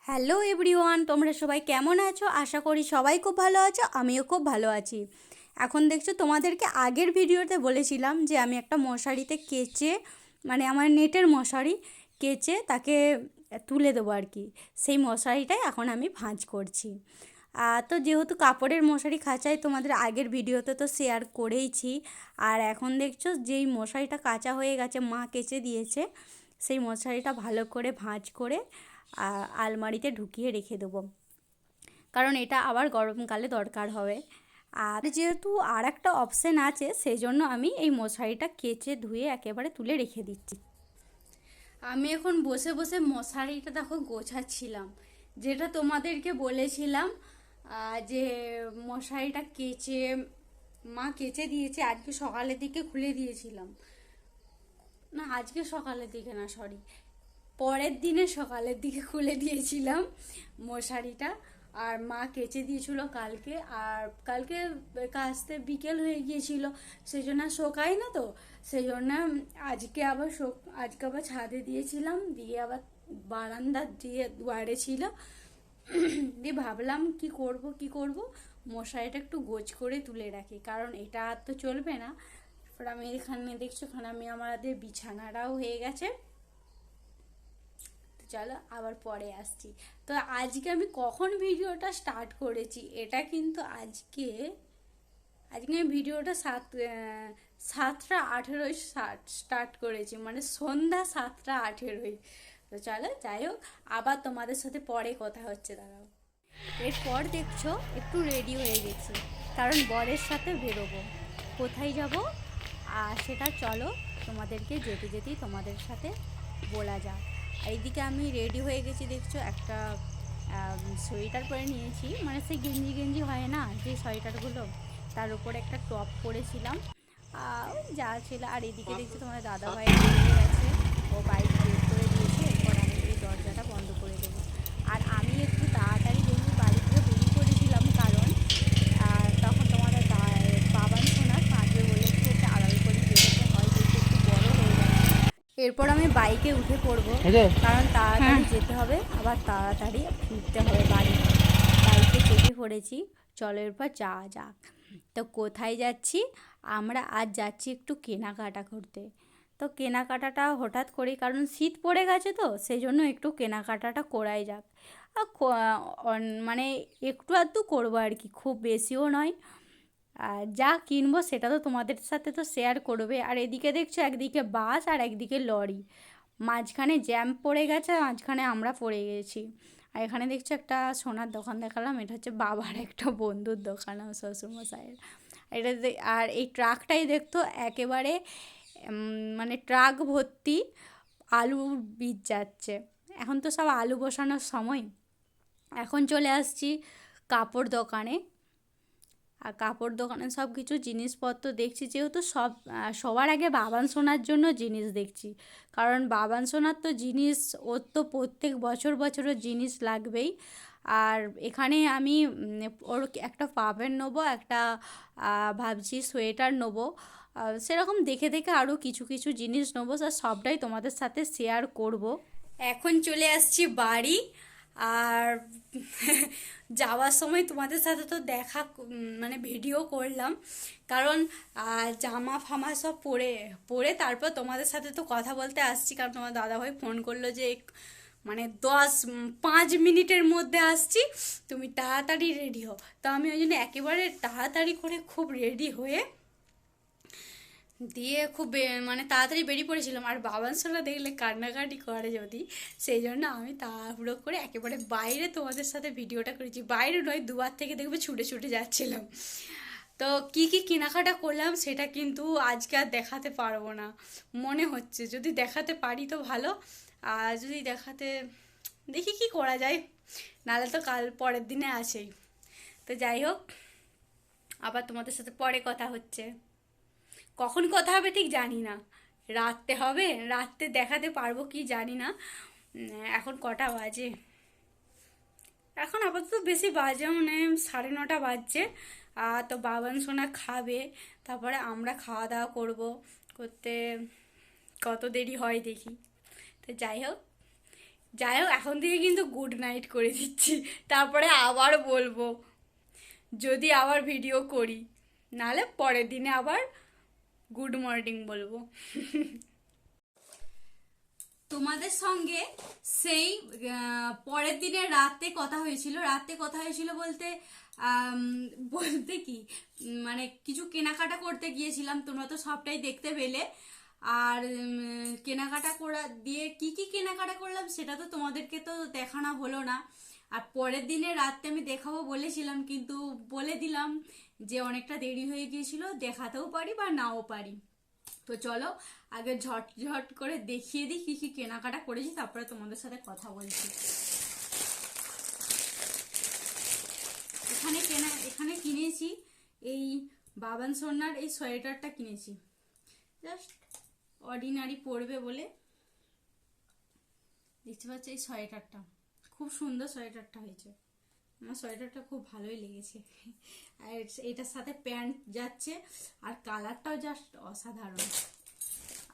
Hello everyone, তোমরা সবাই কেমন আছো? আশা করি সবাই খুব ভালো আছো, আমিও খুব ভালো আছি। এখন দেখছো, তোমাদেরকে আগের ভিডিওতে বলেছিলাম যে আমি একটা মশারিতে কেচে, মানে আমার নেটের মশারি কেচে তাকে তুলে দেবো আর কি। সেই মশারিটাই এখন আমি ভাঁজ করছি। তো যেহেতু কাপড়ের মশারি খাঁচাই তোমাদের আগের ভিডিওতে তো শেয়ার করেইছি। আর এখন দেখছো যেই মশারিটা কাঁচা হয়ে গেছে, মা কেচে দিয়েছে, সেই মশারিটা ভালো করে ভাঁজ করে আলমারিতে ঢুকিয়ে রেখে দেবো, কারণ এটা আবার গরমকালে দরকার হবে। আর যেহেতু আর একটা অপশান আছে, সেই জন্য আমি এই মশারিটা কেচে ধুয়ে একেবারে তুলে রেখে দিচ্ছি। আমি এখন বসে বসে মশারিটা দেখো গোছাচ্ছিলাম, যেটা তোমাদেরকে বলেছিলাম যে মশারিটা কেচে মা কেচে দিয়েছে। আজকে সকালের দিকে খুলে দিয়েছিলাম, না আজকে সকালের দিকে না, সরি, পরের দিনে সকালের দিকে খুলে দিয়েছিলাম মশারিটা। আর মা কেচে দিয়েছিল কালকে, আর কালকে কাচতে বিকেল হয়ে গিয়েছিল, সেই জন্য শোকায় না, তো সেই জন্য আজকে আবার ছাদে দিয়েছিলাম, দিয়ে আবার বারান্দা দিয়ে দুয়ারে ছিল। দিয়ে ভাবলাম কি করব, মশারিটা একটু গোছ করে তুলে রাখি, কারণ এটা আর তো চলবে না। তারপর আমি এখানে দেখছো, এখানে আমাদের বিছানাটাও হয়ে গেছে। চলো আবার পরে আসছি। তো আজকে আমি কখন ভিডিওটা স্টার্ট করেছি, এটা কিন্তু আজকে আজকে আমি ভিডিওটা 7টা 18 স্টার্ট করেছি, মানে সন্ধ্যা 7টা 18। তো চলো যাই হোক, আবার তোমাদের সাথে পরে কথা হচ্ছে, দাঁড়াও। এরপর দেখছো একটু রেডি হয়ে গেছি, কারণ বরের সাথে বেরোবো। কোথায় যাব আর সেটা চলো তোমাদেরকে যেতে যেতেই তোমাদের সাথে বলা যাক। আর এইদিকে আমি রেডি হয়ে গেছি, দেখছো একটা সোয়েটার পরে নিয়েছি, মানে সেই গেঞ্জি গেঞ্জি হয় না যে সোয়েটারগুলো, তার উপরে একটা টপ পরেছিলাম, ওই যা ছিল। আর এদিকে দেখছি তোমার দাদাভাই বেরিয়ে গেছে, ও বাইক বের করে দিয়েছে। এরপর আমি এই দরজাটা বন্ধ করে দেবো। আর আমি একটু তাড়াতাড়ি যেহেতু বাড়ি থেকে বেরিয়ে পড়েছিলাম, কারণ তখন তোমাদের বাবান শোনা কাঁদবে বলে একটু ওকে আড়াল করে বেরোতে হয়, যেহেতু একটু বড় হয়ে গেছে। এরপর আমি বাইকে উঠে পড়বো, কারণ তাড়াতাড়ি যেতে হবে, আবার তাড়াতাড়ি ফিরতে হবে বাড়ি। বাইকে চেপে পড়েছি, চলো এরপর যাওয়া যাক। তো কোথায় যাচ্ছি? আমরা আজ যাচ্ছি একটু কেনাকাটা করতে। তো কেনাকাটাটা হঠাৎ করি, কারণ শীত পড়ে গেছে, তো সেই জন্য একটু কেনাকাটাটা করাই যাক। মানে একটু আধটু করবো আর কি, খুব বেশিও নয়। আর যা কিনবো সেটা তো তোমাদের সাথে তো শেয়ার করবে। আর এদিকে দেখছো একদিকে বাস আর একদিকে লরি, মাঝখানে জ্যাম পড়ে গেছে, মাঝখানে আমরা পড়ে গেছি। আর এখানে দেখছো একটা সোনার দোকান দেখালাম, এটা হচ্ছে বাবার একটা বন্ধুর দোকান, আমার শ্বশুরমশাইয়ের। আর এই ট্রাকটাই দেখতো একেবারে মানে ট্রাক ভর্তি আলুর বীজ যাচ্ছে। এখন তো সব আলু বসানোর সময়। এখন চলে আসছি কাপড় দোকানে। আর কাপড় দোকানে সব কিছু জিনিসপত্র দেখছি, যেহেতু সবার আগে বাবান সোনার জন্য জিনিস দেখছি, কারণ বাবান সোনার তো জিনিস, ওর তো প্রত্যেক বছরের জিনিস লাগবেই। আর এখানে আমি ওর একটা পাবেন নেবো, একটা ভাবছি সোয়েটার নেবো। সেরকম দেখে দেখে আরও কিছু কিছু জিনিস নেবো, আর সবটাই তোমাদের সাথে শেয়ার করব। এখন চলে আসছি বাড়ি। আর যাওয়ার সময় তোমাদের সাথে তো মানে ভিডিও করলাম, কারণ জামা ফামা সব পরে পরে তারপর তোমাদের সাথে তো কথা বলতে আসছি, কারণ তোমার দাদাভাই ফোন করলো যে মানে 5 মিনিটের মধ্যে আসছি, তুমি তাড়াতাড়ি রেডি হও। তো আমি ওই জন্য একেবারে তাড়াতাড়ি করে খুব রেডি হয়ে দিয়ে খুব মানে তাড়াতাড়ি বেরিয়ে পড়েছিলাম। আর বাবান সোনা দেখলে কান্নাকাটি করে যদি, সেই জন্য আমি তাড়াহুড়ো করে একেবারে বাইরে তোমাদের সাথে ভিডিওটা করেছি। বাইরে নয়, দুয়ার থেকে দেখবে ছুটে ছুটে যাচ্ছিলাম। তো কি কি কেনাকাটা করলাম সেটা কিন্তু আজকে আর দেখাতে পারবো না, মনে হচ্ছে যদি দেখাতে পারি তো ভালো, আর যদি দেখি কি করা যায়, নাহলে তো কাল পরের দিনে আসেই। তো যাই হোক, আবার তোমাদের সাথে পরে কথা হচ্ছে। কখন কথা হবে ঠিক জানি না, রাত্রে হবে, রাত্রে দেখাতে পারবো কি জানি না। এখন কটা বাজে? এখন আপাতত বেশি বাজে, মানে 9:30 বাজছে। তো বাবান সোনা খাবে, তারপরে আমরা খাওয়া দাওয়া করতে কত দেরি হয় দেখি। তো যাই হোক, যাই হোক, এখন থেকে কিন্তু গুড নাইট করে দিচ্ছি, তারপরে আবার বলবো যদি আবার ভিডিও করি, নাহলে পরের দিনে আবার গুড মর্নিং বলবো। তোমাদের সঙ্গে সেই পরের দিনে রাতে কথা হয়েছিল, বলতে বলতে কি, মানে কিছু কেনাকাটা করতে গিয়েছিলাম, তোমরা তো সবটাই দেখতে পেলে। আর কেনাকাটা করা দিয়ে কি কি কেনাকাটা করলাম সেটা তো তোমাদেরকে তো দেখানো হলো না। আর পরের দিনে রাতে আমি দেখাবো বলেছিলাম, কিন্তু বলে দিলাম যে অনেকটা দেরি হয়ে গিয়েছিল, দেখাতেও পারি বা নাও পারি। তো চলো আগে ঝট ঝট করে দেখিয়ে দিই কি কি কেনাকাটা করেছি, তারপরে তোমাদের সাথে কথা বলছি। এখানে কিনেছি এই বাবান সোনার এই সোয়েটারটা কিনেছি, জাস্ট অর্ডিনারি পরবে বলে। দেখতে পাচ্ছ এই সোয়েটারটা, খুব সুন্দর সোয়েটারটা হয়েছে, আমার সোয়েটারটা খুব ভালোই লেগেছে। আর এটার সাথে প্যান্ট যাচ্ছে, আর কালারটাও জাস্ট অসাধারণ।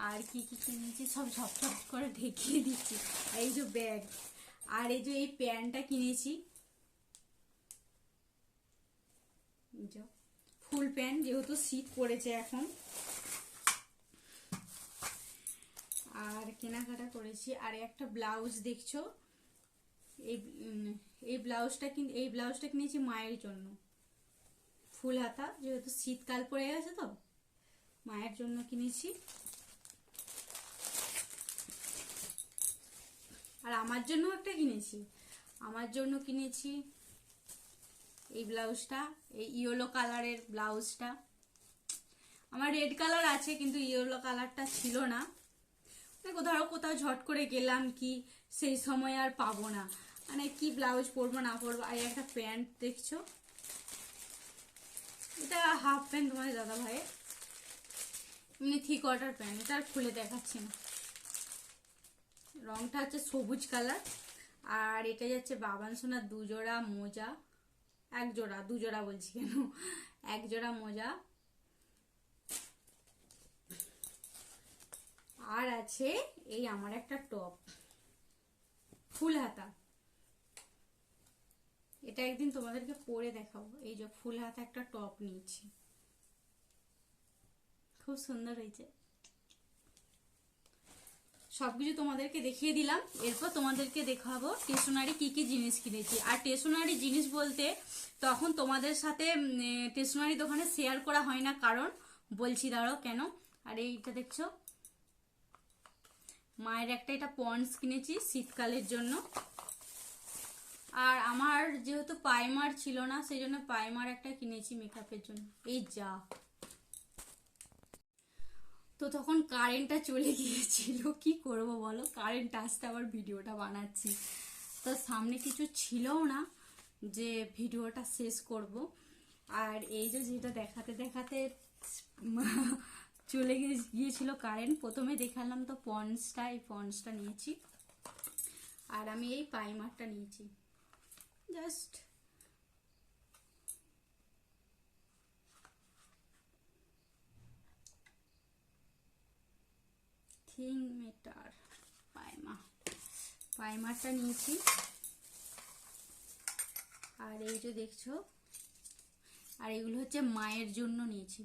আর কি কি কিনেছি সব ঝপঝপ করে দেখিয়ে দিচ্ছি। এই যে ব্যাগ, আর এই যে এই প্যান্টটা কিনেছি, ফুল প্যান্ট, যেহেতু শীত পড়েছে এখন। আর কেনাকাটা করেছি, আর একটা ব্লাউজ দেখছো, এই এই ব্লাউজটা কিনেছি মায়ের জন্য, ফুল হাতা, যেহেতু শীতকাল পড়ে গেছে তো মায়ের জন্য কিনেছি। আর আমার জন্য একটা কিনেছি, এই ব্লাউজটা, এই ইয়েলো কালারের ব্লাউজটা। আমার রেড কালার আছে কিন্তু ইয়েলো কালারটা ছিল না, ধরো কোথাও ঝট করে গেলাম কি সেই সময় আর পাবো না, মানে কি ব্লাউজ পরবো না পরবো। আর একটা প্যান্ট দেখছো, এটা হাফ প্যান্ট তোমাদের দাদা ভাইয়ের, এমনি 3/4 প্যান্ট, এটা আর খুলে দেখাচ্ছি না। রংটা হচ্ছে সবুজ কালার। আর এটা যাচ্ছে বাবান সোনার দুজোড়া মোজা, দুজোড়া বলছি কেন, এক জোড়া মোজা। আর আছে এই আমার একটা টপ ফুল হাতা, এটা একদিন তোমাদেরকে পরে দেখাবো। এই যে ফুল হাতা একটা টপ নিয়েছি, খুব সুন্দর হয়েছে। সবকিছু তোমাদেরকে দেখিয়ে দিলাম, এরপর তোমাদেরকে দেখাবো স্টেশনারি কি কি জিনিস কিনেছি। আর স্টেশনারি জিনিস বলতে তখন তোমাদের সাথে স্টেশনারি দোকানে শেয়ার করা হয় না, কারণ বলছি দাঁড়াও কেন। আর এইটা দেখছো, মায়ের একটা এটা পন্ডস কিনেছি শীতকালের জন্য। আর আমার যেহেতু প্রাইমার ছিল না, সেই জন্য প্রাইমার একটা কিনেছি মেকআপের জন্য। এই যা, তো তখন কারেন্টটা চলে গিয়েছিল, কি করব বলো, কারেন্ট আসতে আবার ভিডিওটা বানাচ্ছি, তো সামনে কিছু ছিলও না যে ভিডিওটা শেষ করব। আর এই যে যেটা দেখাতে দেখাতে চলে গিয়েছিল কারেন্ট, প্রথমে দেখালাম তো পন্ডসটা, এই পন্ডসটা নিয়েছি। আর আমি এই প্রাইমারটা নিয়েছি, জাস্ট থিং মেটার প্রাইমারটা নিয়েছি। আর এই যে দেখছো, আর এগুলো হচ্ছে মায়ের জন্য নিয়েছি,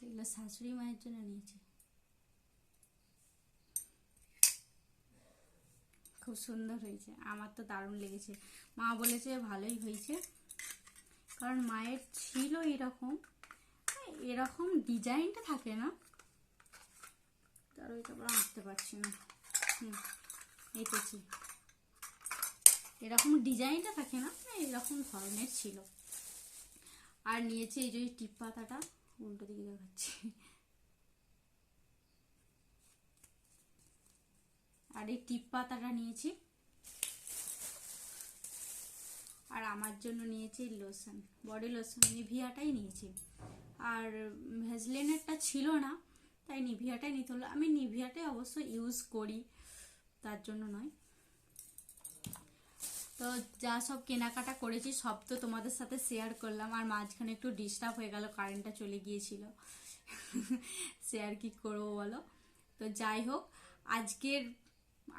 এগুলো শাশুড়ি মায়ের জন্য নিয়েছি। খুব সুন্দর হয়েছে, আমার তো দারুণ লেগেছে, মা বলেছে ভালোই হয়েছে, কারণ মায়ের ছিল এরকম ডিজাইনটা থাকে না, তার ওইটা আঁকতে পারছি না, এঁকেছি, এরকম ডিজাইনটা থাকে না, এরকম ধরনের ছিল। আর নিয়েছি এই যে টিপ পাতাটা, উল্টো দিকে দেখাচ্ছি, আর এই টিপ পাতাটা নিয়েছি। আর আমার জন্য নিয়েছি লোশন, বডি লোশন, নিভিয়াটাই নিয়েছি। আর ভ্যাসলিনেরটা ছিল না, তাই নিভিয়াটাই নিতে হলো। আমি নিভিয়াটাই অবশ্য ইউজ করি, তার জন্য নয়। তো যা সব কেনাকাটা করেছি সব তো তোমাদের সাথে শেয়ার করলাম। আর মাঝখানে একটু ডিস্টার্ব হয়ে গেল, কারেন্টটা চলে গিয়েছিল, সে আর কি করবো বলো। তো যাই হোক,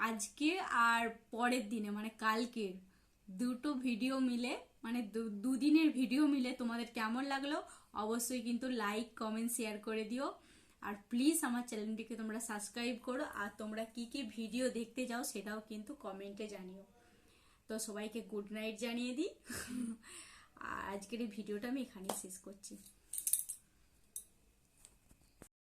আজকে আর পরের দিনে মানে কালকের দুটো ভিডিও মিলে, মানে দুদিনের ভিডিও মিলে তোমাদের কেমন লাগলো অবশ্যই কিন্তু লাইক কমেন্ট শেয়ার করে দিও। আর প্লিজ আমার চ্যানেলটিকে তোমরা সাবস্ক্রাইব করো, আর তোমরা কি কি ভিডিও দেখতে চাও সেটাও কিন্তু কমেন্টে জানিও। তো সবাইকে গুড নাইট জানিয়ে দিই। আর আজকের এই ভিডিওটা আমি এখানেই শেষ করছি।